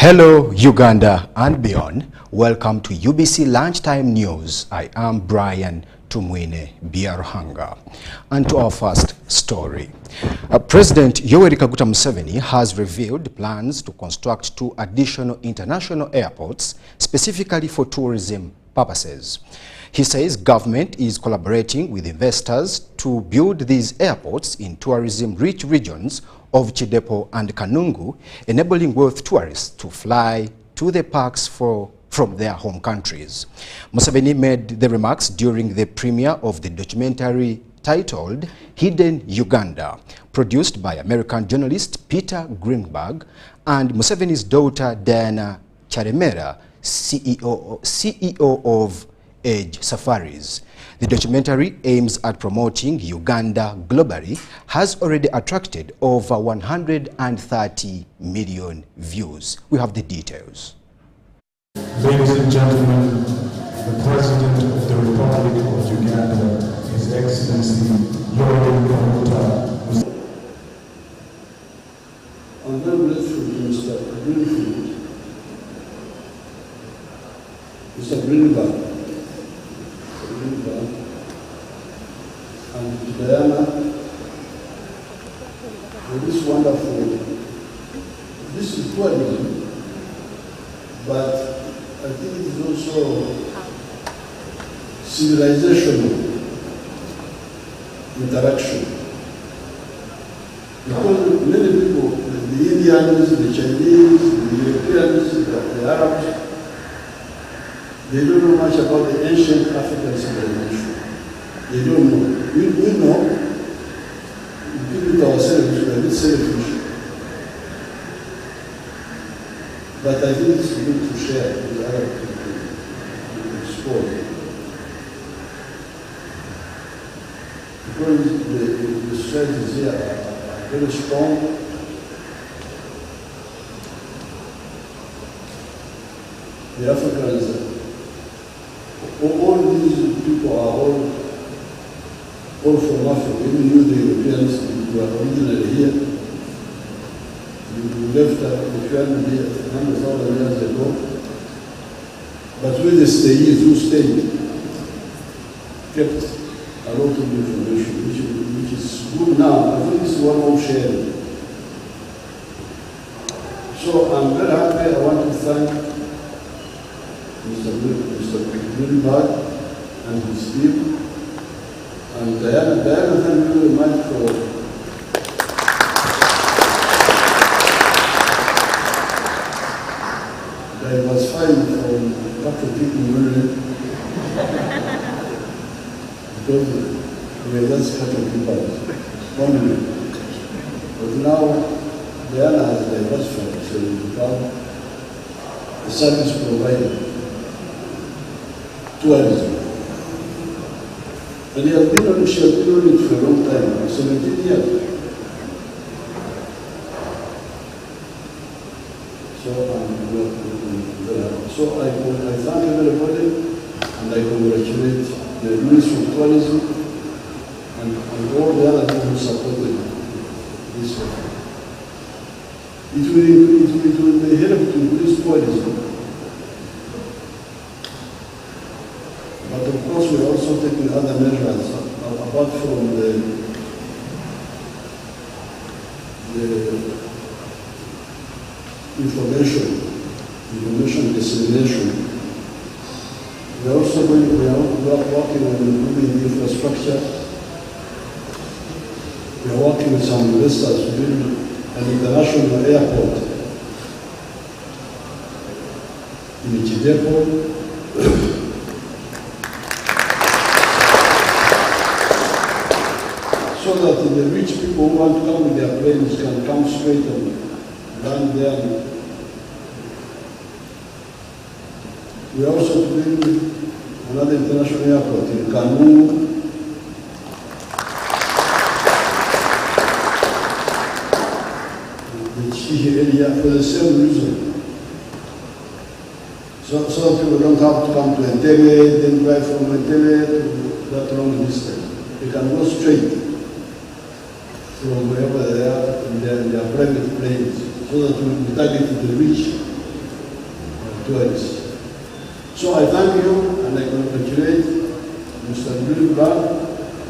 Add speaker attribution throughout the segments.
Speaker 1: Hello Uganda and beyond, welcome to UBC Lunchtime News. I am Brian Tumwine Biaruhanga. And to our first story. President Yoweri Kaguta Museveni has revealed plans to construct 2 additional international airports specifically for tourism purposes. He says government is collaborating with investors to build these airports in tourism-rich regions of Chidepo and Kanungu, enabling world tourists to fly to the parks from their home countries. Museveni made the remarks during the premiere of the documentary titled Hidden Uganda, produced by American journalist Peter Greenberg and Museveni's daughter Diana Charemera, CEO of Edge Safaris. The documentary aims at promoting Uganda globally, has already attracted over 130 million views. We have the details.
Speaker 2: Ladies and gentlemen, the President of the Republic of Uganda, His Excellency Yoweri Kaguta.
Speaker 3: I'm very grateful to Mr. Greenfield, Mr. Greenberg, and to Diana for this wonderful, this is tourism, but I think it is also civilizational interaction. Because many people, the Indians, the Chinese, the Europeans, the Arabs, they don't know much about the ancient African civilization. They don't know. We know. We give it ourselves. We are a bit selfish. But I think it's good to share with other people, to explore. Because the strategies here are very strong. The Africans, all these people are all from Africa. Even you, the Europeans, who are originally here, you left Uganda here 100,000 years ago. But when the stayees who stayed kept a lot of information, which is good now. I think this is one of sharing. So I'm very happy. I want to thank Mr. Greenberg and his team. And Diana, thank you very much for diversifying from Catholic people because we are just Catholic people, family. But now Diana has diversified, so we become a service provider, tourism. And she has been on it for a long time, 17 years. So I thank everybody and I congratulate the Ministry of Tourism and all the other people who supported this effort. It will information dissemination. We are also working on improving the infrastructure. We are working with some investors to build an international airport in Chidepo. So that the rich people who want to come with their planes can come straight and land there. We are also building another international airport in Kanu. The Chihi area for the same reason. So that people don't have to come to Entebbe, then drive from Entebbe to that long distance. They can go straight from wherever they are in their private planes, so that we will be targeting the rich tourists. So I thank you and I congratulate Mr. Luwero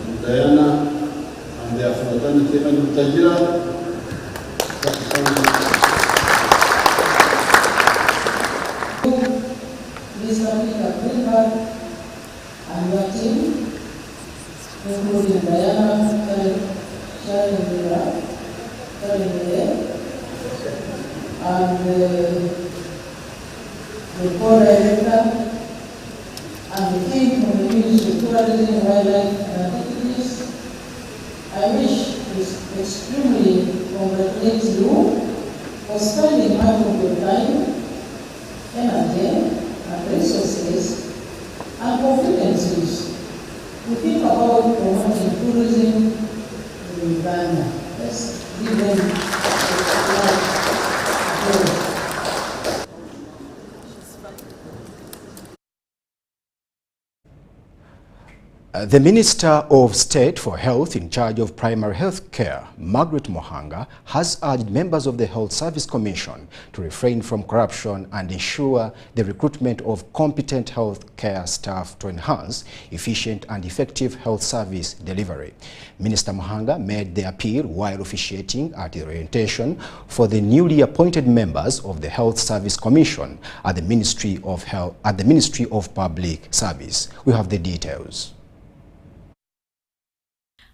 Speaker 3: and Diana and their fraternity and Tajira.
Speaker 4: And your team, including Diana, and the co-director and the team from the Ministry of Tourism, Wildlife and Activities. I wish to extremely congratulate you for spending much of your time, energy, and resources and competencies to think about promoting tourism in Uganda. Let's give them a
Speaker 1: The Minister of State for Health in charge of primary health care, Margaret Mohanga, has urged members of the Health Service Commission to refrain from corruption and ensure the recruitment of competent health care staff to enhance efficient and effective health service delivery. Minister Mohanga made the appeal while officiating at the orientation for the newly appointed members of the Health Service Commission at the Ministry of Public Service. We have the details.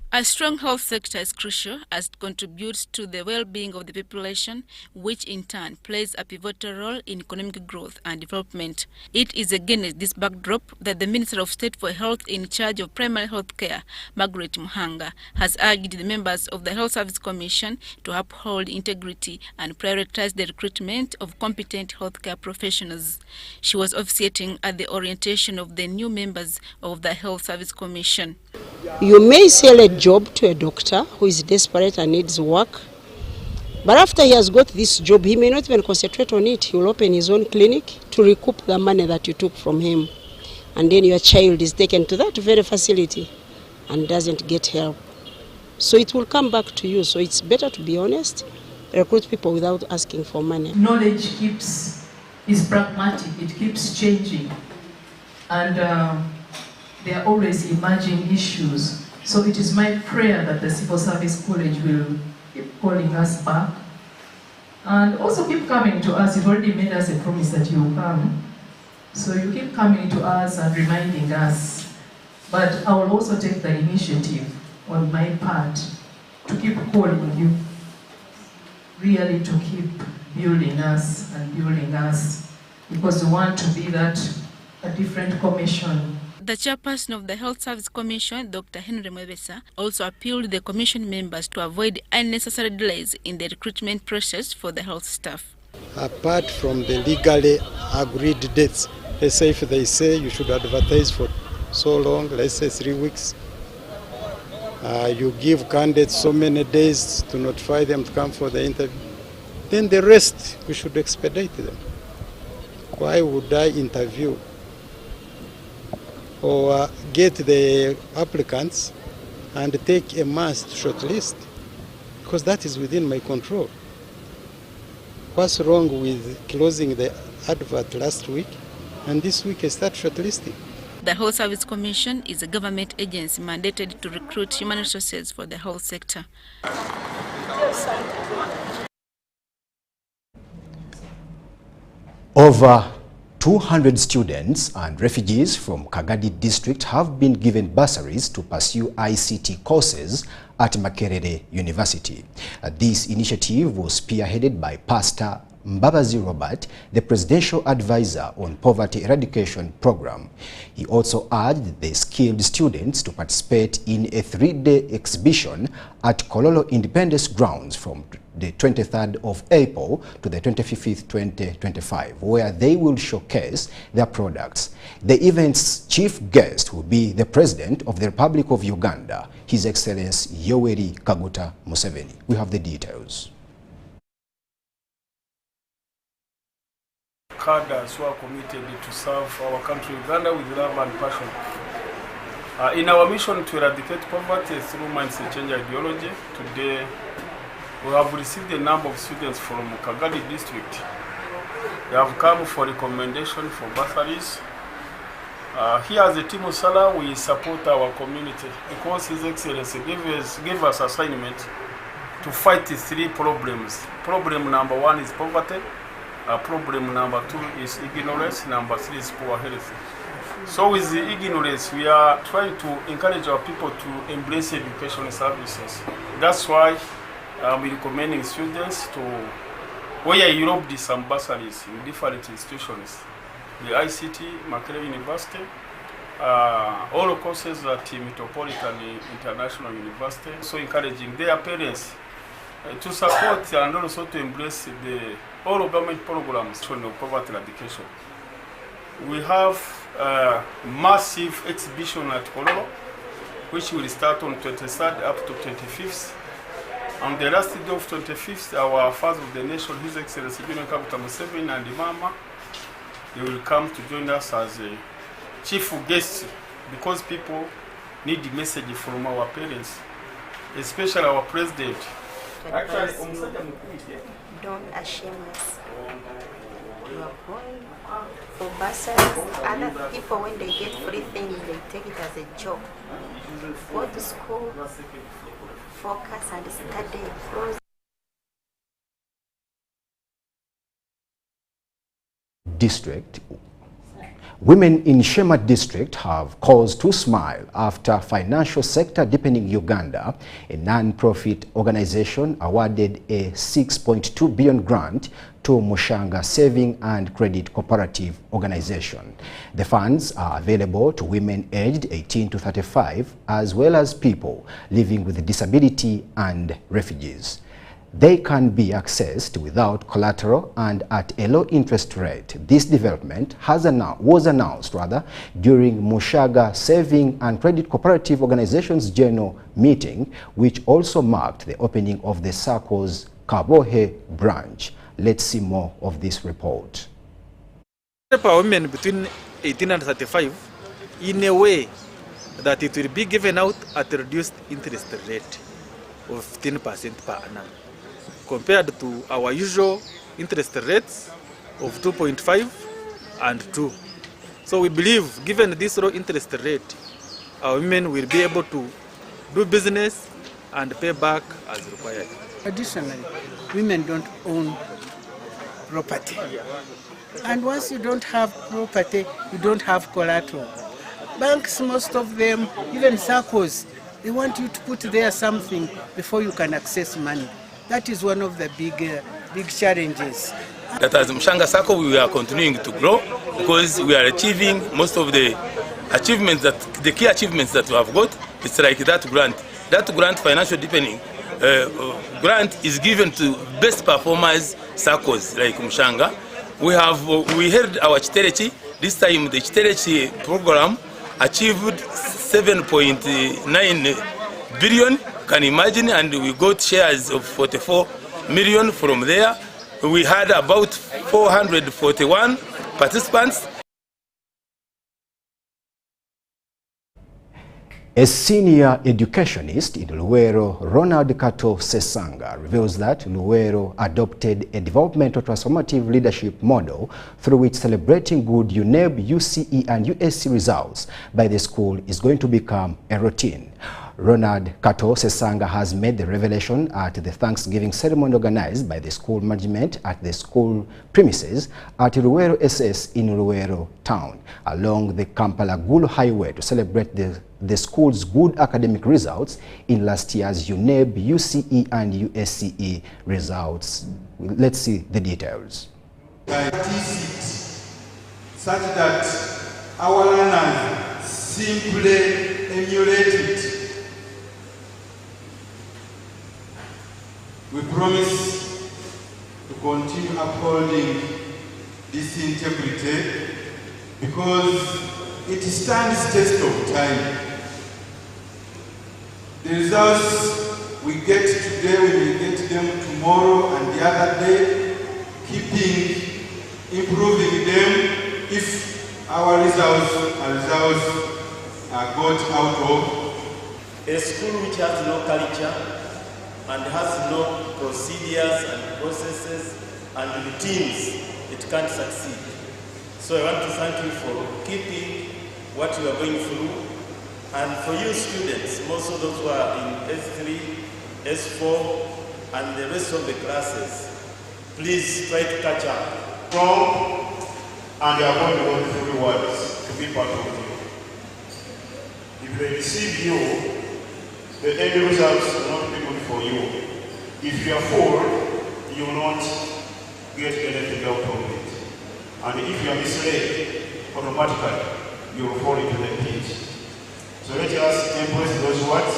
Speaker 5: A strong health sector is crucial as it contributes to the well-being of the population, which in turn plays a pivotal role in economic growth and development. It is against this backdrop that the Minister of State for Health in charge of primary health care, Margaret Mohanga, has urged the members of the Health Service Commission to uphold integrity and prioritize the recruitment of competent healthcare professionals. She was officiating at the orientation of the new members of the Health Service Commission.
Speaker 6: You may sell a job to a doctor who is desperate and needs work, but after he has got this job, he may not even concentrate on it. He will open his own clinic to recoup the money that you took from him. And then your child is taken to that very facility and doesn't get help. So it will come back to you. So it's better to be honest, recruit people without asking for money.
Speaker 7: Knowledge is pragmatic, it keeps changing. And there are always emerging issues. So it is my prayer that the Civil Service College will keep calling us back and also keep coming to us. You've already made us a promise that you will come. So you keep coming to us and reminding us. But I will also take the initiative on my part to keep calling you, really to keep building us and building us, because we want to be a different commission.
Speaker 5: The chairperson of the Health Service Commission, Dr. Henry Mwebesa, also appealed to the commission members to avoid unnecessary delays in the recruitment process for the health staff.
Speaker 8: Apart from the legally agreed dates, let's say if they say you should advertise for so long, let's say 3 weeks, you give candidates so many days to notify them to come for the interview, then the rest we should expedite them. Why would I interview or get the applicants and take a mass shortlist? Because that is within my control. What's wrong with closing the advert last week and this week I start shortlisting?
Speaker 5: The Health Service Commission is a government agency mandated to recruit human resources for the health sector.
Speaker 1: Over 200 students and refugees from Kagadi district have been given bursaries to pursue ICT courses at Makerere University. This initiative was spearheaded by Pastor Mbabazi Robert, the Presidential Advisor on Poverty Eradication Program. He also urged the skilled students to participate in a 3-day exhibition at Kololo Independence Grounds from the 23rd of April to the 25th, 2025, where they will showcase their products. The event's chief guest will be the President of the Republic of Uganda, His Excellency Yoweri Kaguta Museveni. We have the details.
Speaker 9: Cadres who are committed to serve our country Uganda with love and passion. In our mission to eradicate poverty through mindset change ideology, today we have received a number of students from Kagadi district. They have come for recommendation for bursaries. Here as a team of Sala, we support our community because His Excellency gave us assignment to fight the 3 problems. Problem number 1 is poverty. Problem number 2 is ignorance. Number 3 is poor health. So with the ignorance, we are trying to encourage our people to embrace education services. That's why I'm recommending students to, where Europe did some bursaries in different institutions. The ICT, Makerere University, all courses at Metropolitan International University. So encouraging their parents to support and also to embrace all government programs on poverty eradication. We have a massive exhibition at Kololo, which will start on 23rd up to 25th. On the last day of 25th, our Father of the Nation, His Excellency Yoweri Kaguta Museveni and Imama, they will come to join us as a chief guest because people need the message from our parents, especially our president.
Speaker 10: Don't ashame us. You are going for bursaries. Other people, when they get free things, they take it as a job. Go to school, focus and study.
Speaker 1: District. Women in Shema district have cause to smile after financial sector deepening Uganda, a non-profit organization awarded a 6.2 billion grant to Mushanga Saving and Credit Cooperative Organization. The funds are available to women aged 18 to 35 as well as people living with disability and refugees. They can be accessed without collateral and at a low interest rate. This development was announced during Mushanga Saving and Credit Cooperative Organization's general meeting, which also marked the opening of the SACCO's Kabohe branch. Let's see more of this report.
Speaker 11: For women between 18 and 35 in a way that it will be given out at a reduced interest rate of 10% per annum, compared to our usual interest rates of 2.5 and 2. So we believe, given this low interest rate, our women will be able to do business and pay back as required.
Speaker 12: Additionally, women don't own property. And once you don't have property, you don't have collateral. Banks, most of them, even SACCOs, they want you to put there something before you can access money. That is one of the big challenges.
Speaker 13: That as Mushanga SACCO, we are continuing to grow because we are achieving most of the achievements the key achievements that we have got. It's like that grant. That grant, financial deepening grant, is given to best performers SACCOs like Mushanga. We heard our Chiterechi. This time the Chiterechi program achieved 7.9 billion. Can imagine, and we got shares of 44 million from there. We had about 441 participants.
Speaker 1: A senior educationist in Luwero, Ronald Kato Sesanga, reveals that Luwero adopted a developmental transformative leadership model through which celebrating good UNEB, UCE and USC results by the school is going to become a routine. Ronald Kato Sesanga has made the revelation at the Thanksgiving ceremony organized by the school management at the school premises at Luwero SS in Luwero town along the Kampala-Gulu highway to celebrate the school's good academic results in last year's UNEB, UCE and USCE results. Let's see the details.
Speaker 14: Such that our learners simply emulate it. We promise to continue upholding this integrity because it stands test of time. The results we get today, we will get them tomorrow and the other day, improving them if our results are got out of.
Speaker 15: A school which has no culture and has no procedures and processes and routines, it can't succeed. So I want to thank you for keeping what you are going through. And for you students, most of those who are in S3, S4, and the rest of the classes, please try to catch up.
Speaker 16: Strong, and they are going to go through rewards to be part of you. If they receive you, the end results will not be good for you. If you are full, you will not get anything out of it. And if you are misled, automatically you will fall into the pit. So let us embrace those words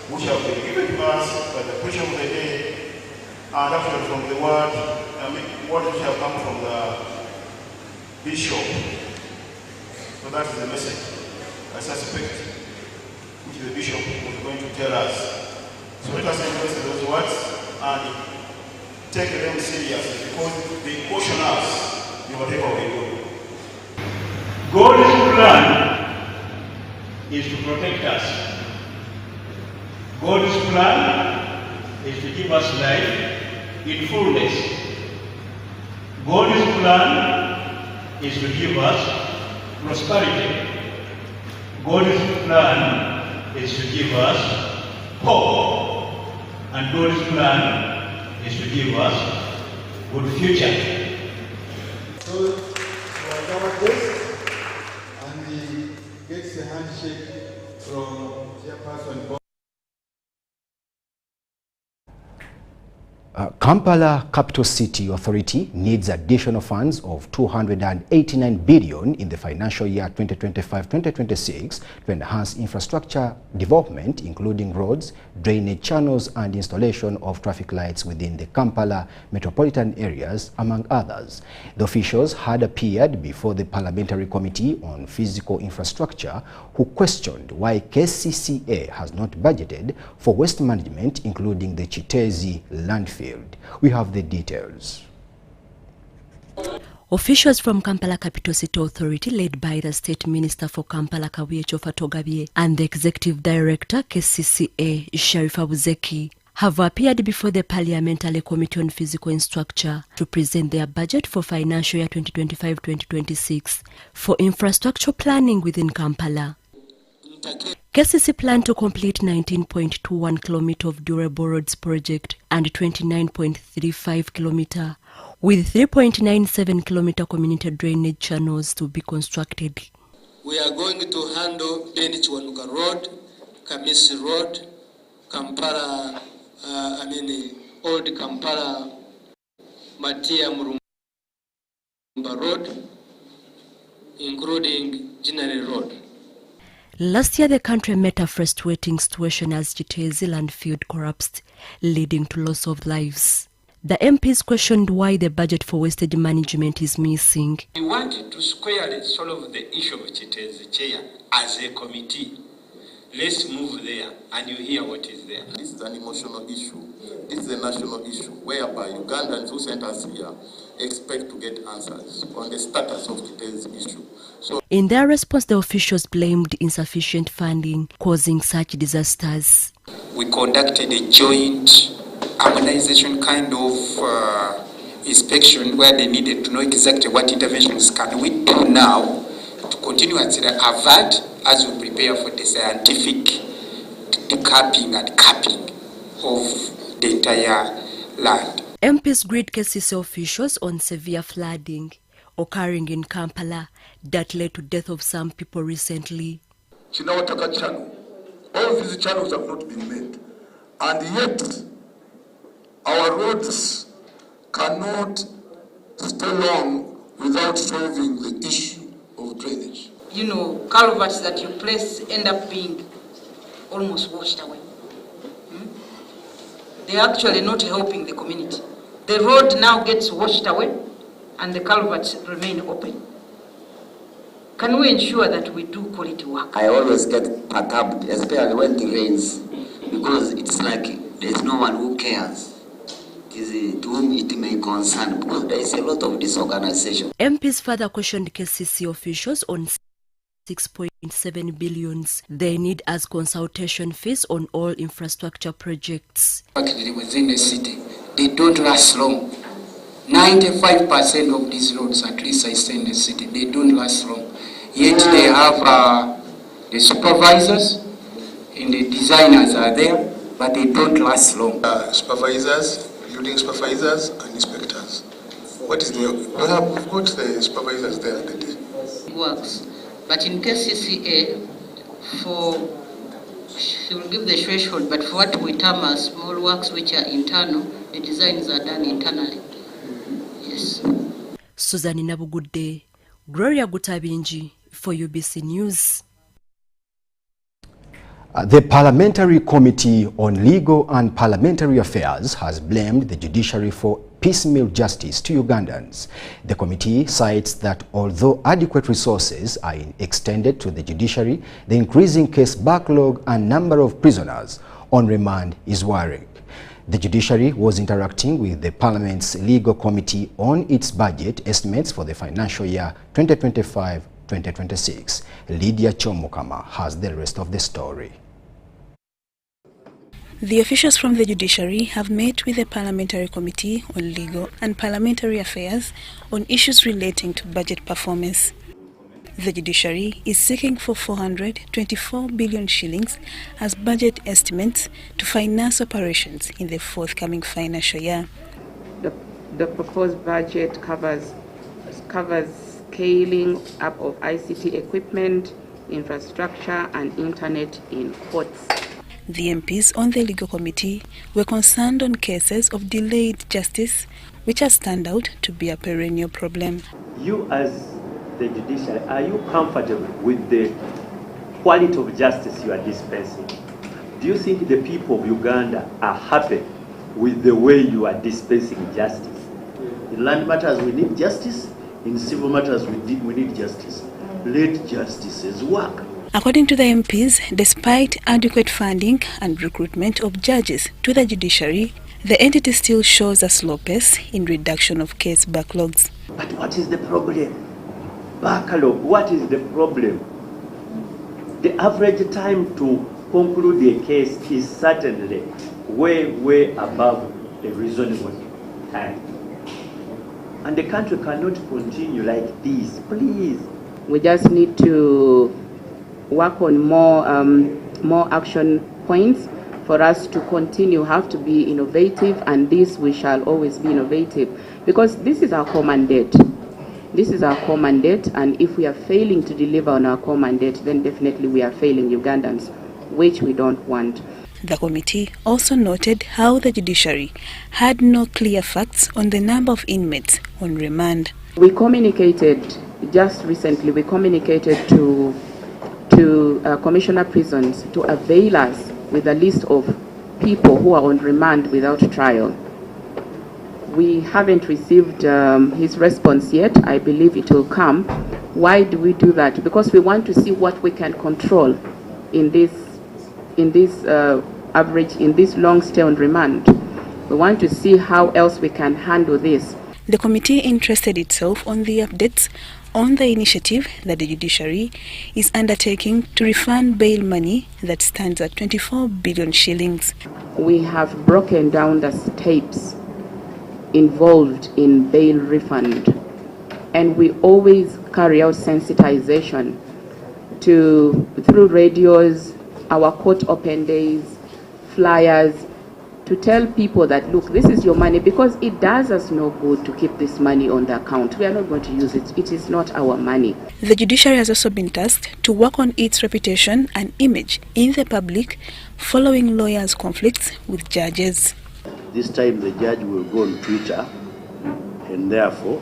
Speaker 16: which have been given to us by the preacher of the day, and after from the word, what which have come from the bishop. So that is the message, I suspect, which the bishop was going to tell us. So let us embrace those words and take them seriously because they caution us in whatever we do. God's plan is to protect us. God's plan is to give us life in fullness. God's plan is to give us prosperity. God's plan is to give us hope. And God's plan is to give us good future.
Speaker 14: So our guest, and he gets a handshake from Chairperson.
Speaker 1: Kampala Capital City Authority needs additional funds of 289 billion in the financial year 2025-2026 to enhance infrastructure development, including roads, drainage channels, and installation of traffic lights within the Kampala metropolitan areas, among others. The officials had appeared before the Parliamentary Committee on Physical Infrastructure, who questioned why KCCA has not budgeted for waste management, including the Chitezi landfill. We have the details.
Speaker 17: Officials from Kampala Capital City Authority, led by the State Minister for Kampala Kawecho Fatogabye and the Executive Director KCCA Sharifa Buzeki, have appeared before the Parliamentary Committee on Physical Infrastructure to present their budget for financial year 2025-2026 for infrastructure planning within Kampala. KCC plan to complete 19.21 km of durable roads project and 29.35 km with 3.97 km community drainage channels to be constructed.
Speaker 18: We are going to handle Denichwanuka Road, Kamisi Road, Kampala, Old Kampala, Matia Murumba Road, including Jinari Road.
Speaker 17: Last year, the country met a frustrating situation as Chitezi landfill collapsed, leading to loss of lives. The MPs questioned why the budget for wastage management is missing.
Speaker 19: We wanted to squarely solve the issue of Chitezi Chair as a committee. Let's move there and you hear what is there.
Speaker 20: This is an emotional issue. This is a national issue whereby Ugandans who sent us here expect to get answers on the status of today's issue. So,
Speaker 17: in their response, the officials blamed insufficient funding causing such disasters.
Speaker 19: We conducted a joint harmonization kind of inspection where they needed to know exactly what interventions can we do now to continue as avert as we prepare for the scientific decapping and capping of the entire land.
Speaker 17: MPs greet KCCA officials on severe flooding occurring in Kampala that led to death of some people recently.
Speaker 21: Chinawataka channel. All these channels have not been made. And yet, our roads cannot stay long without solving the issue of drainage.
Speaker 22: You know, culverts that you place end up being almost washed away. They're actually not helping the community. The road now gets washed away and the culverts remain open. Can we ensure that we do quality work?
Speaker 23: I always get perturbed, especially when it rains, because it's like there's no one who cares. It is to whom it may concern, because there is a lot of disorganization.
Speaker 17: MPs further questioned KCCA officials on 6.7 billion they need as consultation fees on all infrastructure projects.
Speaker 19: Within the city, they don't last long. 95% of these roads, at least I say in the city, they don't last long. Yet they have the supervisors and the designers are there, but they don't last long.
Speaker 21: Supervisors, building supervisors and inspectors. What is the, we have got the supervisors there at the day.
Speaker 22: Works. But in KCCA, she will give the threshold, but for what we term as small works which are internal, the designs are done internally. Yes.
Speaker 17: Susan Nabugudde, Gloria Gutabinji for UBC News.
Speaker 1: The Parliamentary Committee on Legal and Parliamentary Affairs has blamed the judiciary for piecemeal justice to Ugandans. The committee cites that although adequate resources are extended to the judiciary, the increasing case backlog and number of prisoners on remand is worrying. The judiciary was interacting with the Parliament's Legal Committee on its budget estimates for the financial year 2025-2026. Lydia Chomukama has the rest of the story.
Speaker 24: The officials from the judiciary have met with the Parliamentary Committee on Legal and Parliamentary Affairs on issues relating to budget performance. The judiciary is seeking for 424 billion shillings as budget estimates to finance operations in the forthcoming financial year.
Speaker 25: The proposed budget covers scaling up of ICT equipment, infrastructure and internet in courts.
Speaker 24: The MPs on the Legal Committee were concerned on cases of delayed justice, which has turned out to be a perennial problem.
Speaker 26: You as the judiciary, are you comfortable with the quality of justice you are dispensing? Do you think the people of Uganda are happy with the way you are dispensing justice? In land matters we need justice, in civil matters we need justice. Let justices work.
Speaker 24: According to the MPs, despite adequate funding and recruitment of judges to the judiciary, the entity still shows a slow pace in reduction of case backlogs.
Speaker 26: But what is the problem? Backlog, what is the problem? The average time to conclude a case is certainly way above a reasonable time. And the country cannot continue like this, please.
Speaker 25: We just need to work on more action points for us to continue, have to be innovative, and this we shall always be innovative because this is our core mandate. This is our core mandate, and if we are failing to deliver on our core mandate, then definitely we are failing Ugandans, which we don't want.
Speaker 24: The committee also noted how the judiciary had no clear facts on the number of inmates on remand.
Speaker 25: We communicated, just recently, we communicated to Commissioner Prisons to avail us with a list of people who are on remand without trial. We haven't received his response yet. I believe it will come. Why do we do that? Because we want to see what we can control in this long stay on remand. We want to see how else we can handle this.
Speaker 24: The committee interested itself on the updates on the initiative that the judiciary is undertaking to refund bail money that stands at 24 billion shillings.
Speaker 25: We have broken down the steps involved in bail refund, and we always carry out sensitization through radios our court open days, flyers, to tell people that, look, this is your money, because it does us no good to keep this money on the account. We are not going to use it. It is not our money.
Speaker 24: The judiciary has also been tasked to work on its reputation and image in the public following lawyers' conflicts with judges.
Speaker 2: This time the judge will go on Twitter and therefore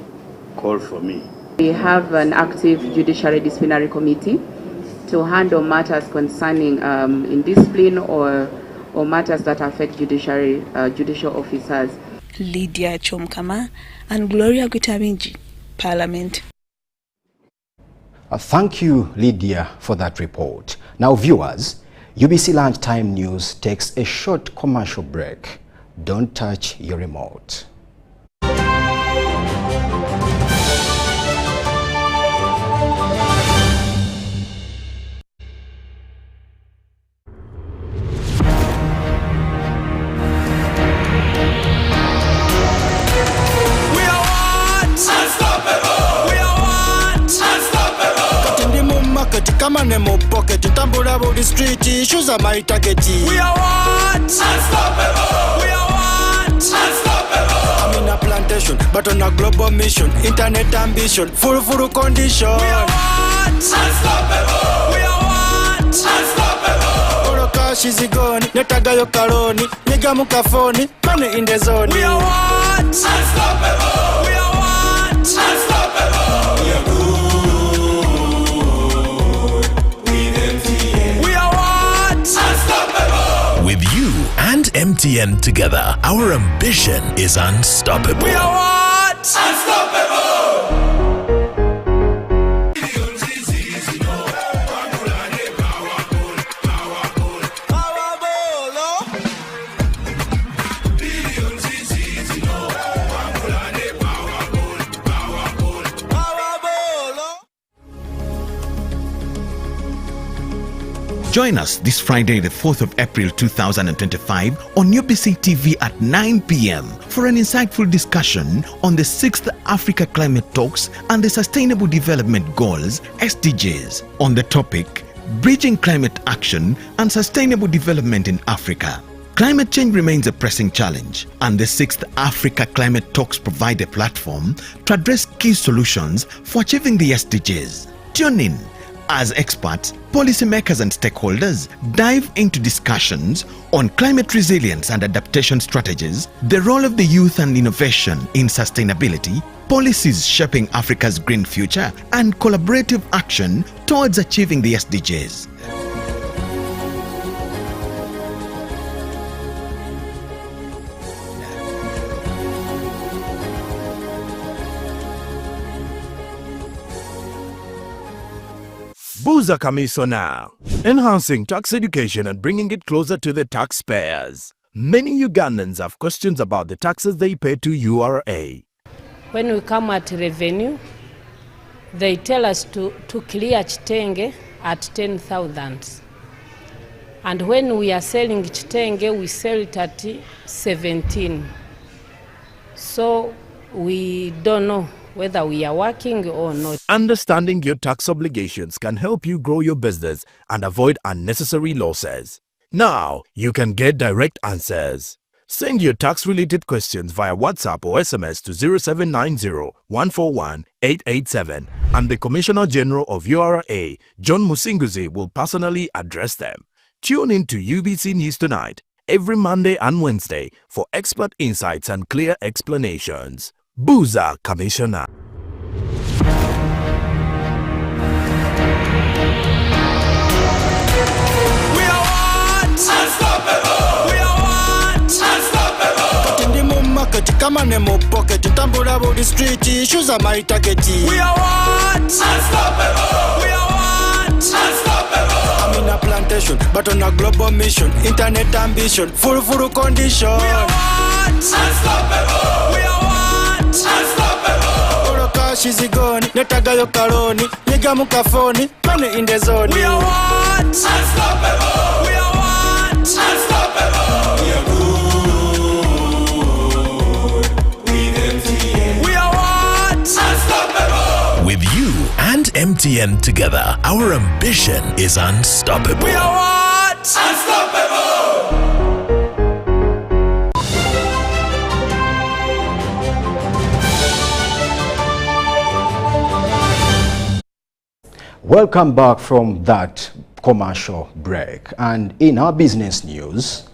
Speaker 2: call for me.
Speaker 25: We have an active judiciary disciplinary committee to handle matters concerning indiscipline or matters that affect judicial officers.
Speaker 24: Lydia Chomkama and Gloria Gutabinji, Parliament.
Speaker 1: Thank you, Lydia, for that report. Now, viewers, UBC Lunchtime News takes a short commercial break. Don't touch your remote.
Speaker 3: Kama nemo pocket, tambula body street, issues are my target. We are what? Unstoppable. We are what? Unstoppable. I'm in a plantation, but on a global mission, internet ambition, full condition. We are what? Unstoppable. We are what? Unstoppable. Oro cash is gone, netaga yo karoni, niga mukafoni, money in the zone. We are what? Unstoppable. We are what? Unstoppable. We are good.
Speaker 4: With you and MTN together, our ambition is unstoppable.
Speaker 3: We are what? Unstoppable!
Speaker 4: Join us this Friday, the 4th of April 2025 on UBC TV at 9 p.m. for an insightful discussion on the 6th Africa Climate Talks and the Sustainable Development Goals, SDGs, on the topic Bridging Climate Action and Sustainable Development in Africa. Climate change remains a pressing challenge, and the 6th Africa Climate Talks provide a platform to address key solutions for achieving the SDGs. Tune in as experts, policymakers and stakeholders dive into discussions on climate resilience and adaptation strategies, the role of the youth and innovation in sustainability, policies shaping Africa's green future, and collaborative action towards achieving the SDGs.
Speaker 6: Buza Commissioner, enhancing tax education and bringing it closer to the taxpayers. Many Ugandans have questions about the taxes they pay to URA.
Speaker 7: When we come at revenue, they tell us to clear chitenge at 10,000. And when we are selling chitenge, we sell it at 17. So we don't know whether we are working or not.
Speaker 6: Understanding your tax obligations can help you grow your business and avoid unnecessary losses. Now, you can get direct answers. Send your tax-related questions via WhatsApp or SMS to 0790-141-887 and the Commissioner General of URA, John Musinguzi, will personally address them. Tune in to UBC News Tonight every Monday and Wednesday for expert insights and clear explanations. Buza Commissioner.
Speaker 3: We are what? Unstoppable. We are what? Unstoppable. Katindi mu market, kama nemo pocket, tambula body street, issues are my target. We are what? Unstoppable. We are what? Unstoppable. I'm in a plantation, but on a global mission, internet ambition, full condition. We are what? Unstoppable. We are what? Unstoppable. Oro cash is gone, netaga yo karoni, niga mukafoni, money in the zone. We are what? Unstoppable. We are what? Unstoppable. We are good. We are what? Unstoppable.
Speaker 4: With you and
Speaker 5: MTN together. Our ambition is unstoppable.
Speaker 3: We are what? Unstoppable!
Speaker 1: Welcome back from that commercial break. And in our business news,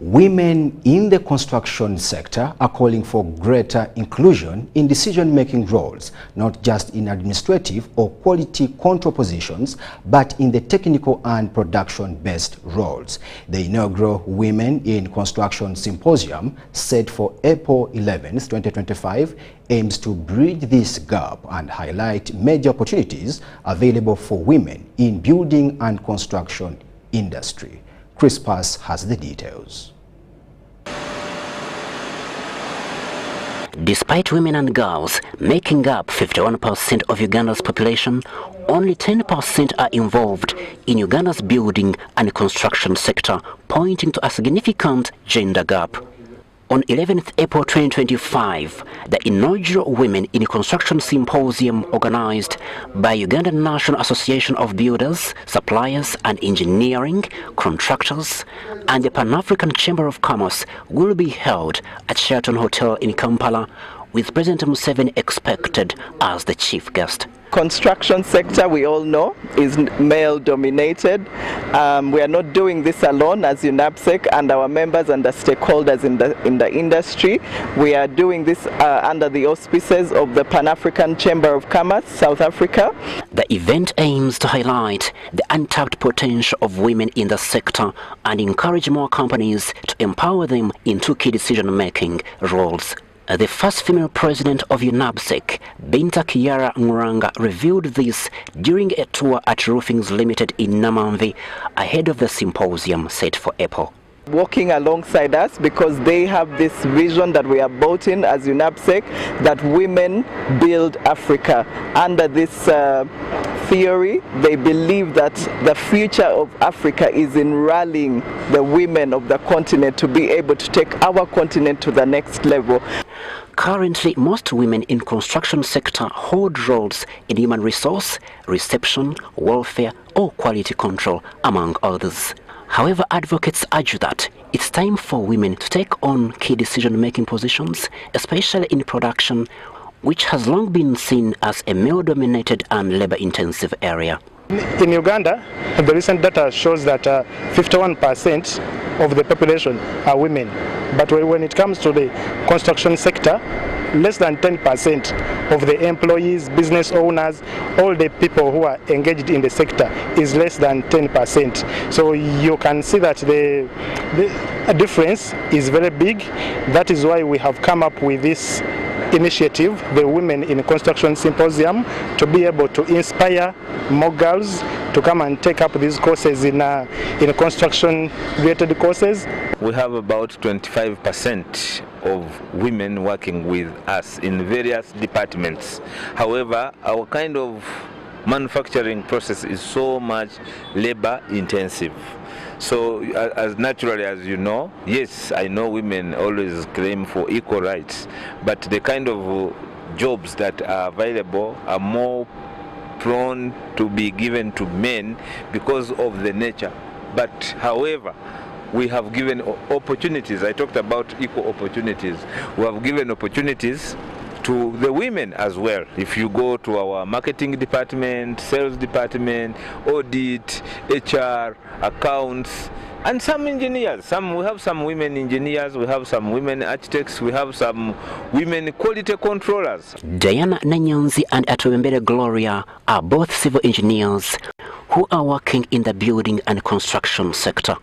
Speaker 1: women in the construction sector are calling for greater inclusion in decision-making roles, not just in administrative or quality control positions, but in the technical and production-based roles. The inaugural Women in Construction Symposium, set for April 11th, 2025, aims to bridge this gap and highlight major opportunities available for women in building and construction industry. Chris Pass has the details.
Speaker 8: Despite women and girls making up 51% of Uganda's population, only 10% are involved in Uganda's building and construction sector, pointing to a significant gender gap. On 11th April 2025, the inaugural Women in Construction Symposium, organized by Ugandan National Association of Builders, Suppliers and Engineering Contractors and the Pan-African Chamber of Commerce, will be held at Sheraton Hotel in Kampala, with President Museveni expected as the chief guest.
Speaker 9: Construction sector, we all know, is male dominated. We are not doing this alone as UNAPSEC and our members and the stakeholders in the industry. We are doing this under the auspices of the Pan-African Chamber of Commerce, South Africa.
Speaker 8: The event aims to highlight the untapped potential of women in the sector and encourage more companies to empower them into key decision-making roles. The first female president of UNAPSEC, Binta Kiara Nguranga, revealed this during a tour at Roofings Limited in Namamvi ahead of the symposium set for April.
Speaker 9: Working alongside us because they have this vision that we are bought in as UNAPSEC, that women build Africa. Under this theory, they believe that the future of Africa is in rallying the women of the continent to be able to take our continent to the next level.
Speaker 8: Currently, most women in construction sector hold roles in human resource, reception, welfare or quality control, among others. However, advocates argue that it's time for women to take on key decision-making positions, especially in production, which has long been seen as a male-dominated and labor-intensive area.
Speaker 10: In Uganda, the recent data shows that 51% of the population are women. But when it comes to the construction sector, less than 10% of the employees, business owners, all the people who are engaged in the sector is less than 10%. So you can see that the difference is very big. That is why we have come up with this initiative, the Women in Construction Symposium, to be able to inspire more girls to come and take up these courses in construction-related courses.
Speaker 11: We have about 25% of women working with us in various departments. However, our kind of manufacturing process is so much labor intensive. So as naturally as you know, yes, I know women always claim for equal rights, but the kind of jobs that are available are more prone to be given to men because of the nature. But however, we have given opportunities. I talked about equal opportunities. We have given opportunities to the women as well. If you go to our marketing department, sales department, audit, HR, accounts, and some engineers. We have some women engineers, we have some women architects, we have some women quality controllers.
Speaker 8: Diana Nanyonzi and Atuembele Gloria are both civil engineers who are working in the building and construction sector.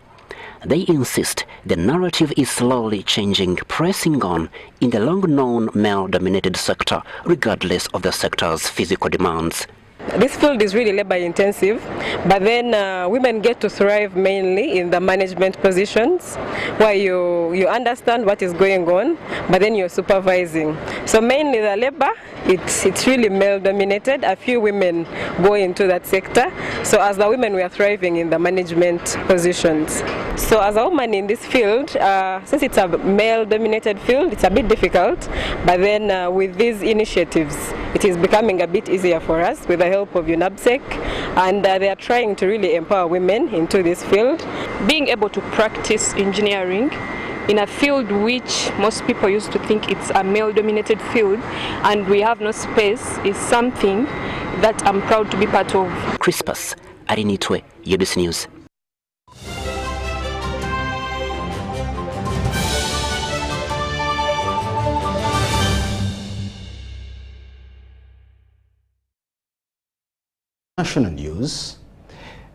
Speaker 8: They insist the narrative is slowly changing, pressing on in the long-known male-dominated sector, regardless of the sector's physical demands.
Speaker 12: This field is really labor intensive, but then women get to thrive mainly in the management positions where you understand what is going on, but then you're supervising. So mainly the labor, it's really male dominated. A few women go into that sector. So as the women, we are thriving in the management positions. So as a woman in this field, since it's a male dominated field, it's a bit difficult, but then with these initiatives, it is becoming a bit easier for us with the help of UNABSEC, and they are trying to really empower women into this field.
Speaker 13: Being able to practice engineering in a field which most people used to think it's a male-dominated field and we have no space is something that I'm proud to be part of.
Speaker 8: Crispus Arinitwe, UBC News.
Speaker 1: National news.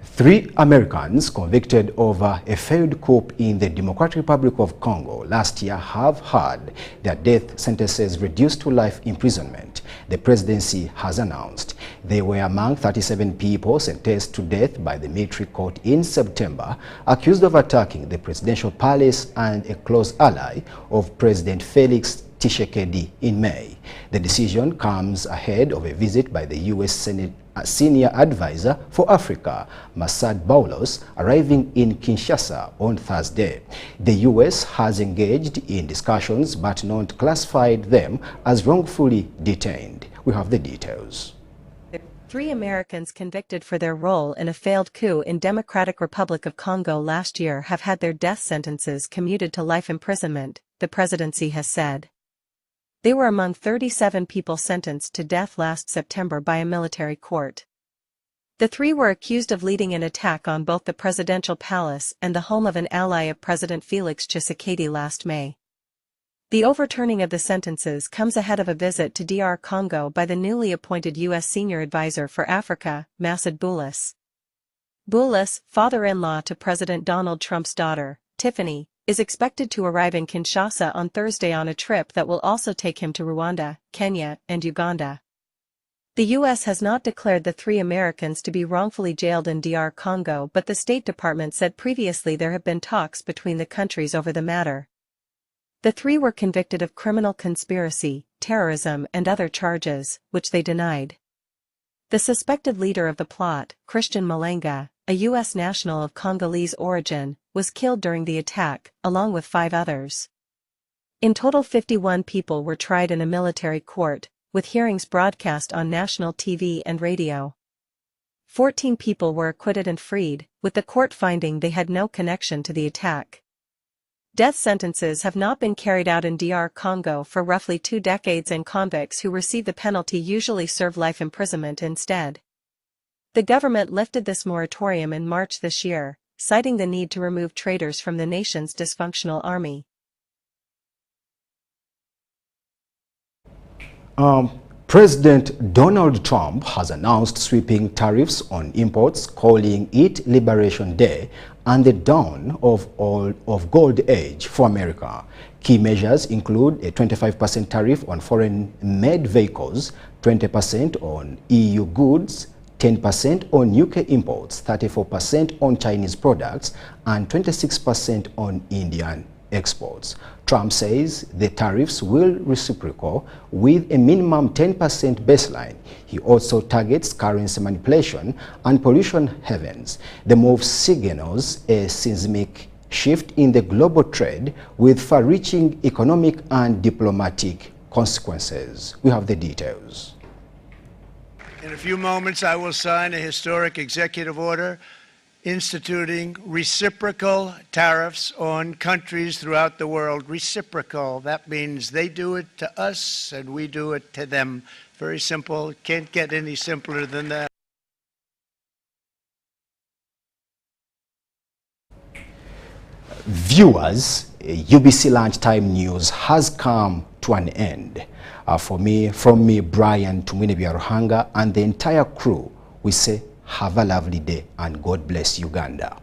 Speaker 1: 3 Americans convicted over a failed coup in the Democratic Republic of Congo last year have had their death sentences reduced to life imprisonment, the presidency has announced. They were among 37 people sentenced to death by the military court in September, accused of attacking the presidential palace and a close ally of President Felix Tshisekedi in May. The decision comes ahead of a visit by the U.S. Senate Senior Advisor for Africa, Masad Boulos, arriving in Kinshasa on Thursday. The U.S. has engaged in discussions but not classified them as wrongfully detained. We have the details.
Speaker 14: 3 Americans convicted for their role in a failed coup in Democratic Republic of Congo last year have had their death sentences commuted to life imprisonment, the presidency has said. They were among 37 people sentenced to death last September by a military court. The 3 were accused of leading an attack on both the presidential palace and the home of an ally of President Felix Tshisekedi last May. The overturning of the sentences comes ahead of a visit to DR Congo by the newly appointed U.S. Senior Advisor for Africa, Masad Boulos. Boulos, father-in-law to President Donald Trump's daughter, Tiffany, is expected to arrive in Kinshasa on Thursday on a trip that will also take him to Rwanda, Kenya, and Uganda. The U.S. has not declared the 3 Americans to be wrongfully jailed in DR Congo, but the State Department said previously there have been talks between the countries over the matter. The 3 were convicted of criminal conspiracy, terrorism and other charges, which they denied. The suspected leader of the plot, Christian Malenga, a U.S. national of Congolese origin, was killed during the attack, along with 5 others. In total 51 people were tried in a military court, with hearings broadcast on national TV and radio. 14 people were acquitted and freed, with the court finding they had no connection to the attack. Death sentences have not been carried out in DR Congo for roughly 2 decades, and convicts who receive the penalty usually serve life imprisonment instead. The government lifted this moratorium in March this year, citing the need to remove traitors from the nation's dysfunctional army.
Speaker 1: President Donald Trump has announced sweeping tariffs on imports, calling it Liberation Day and the dawn of gold age for America. Key measures include a 25% tariff on foreign-made vehicles, 20% on EU goods, 10% on UK imports, 34% on Chinese products, and 26% on Indian exports. Trump says the tariffs will reciprocate with a minimum 10% baseline. He also targets currency manipulation and pollution havens. The move signals a seismic shift in the global trade with far-reaching economic and diplomatic consequences. We have the details.
Speaker 15: In a few moments, I will sign a historic executive order instituting reciprocal tariffs on countries throughout the world. Reciprocal, that means they do it to us and we do it to them. Very simple, can't get any simpler than that.
Speaker 1: Viewers, UBC Lunchtime News has come to an end. From me, Brian Tumwine Biaruhanga, and the entire crew, we say have a lovely day and God bless Uganda.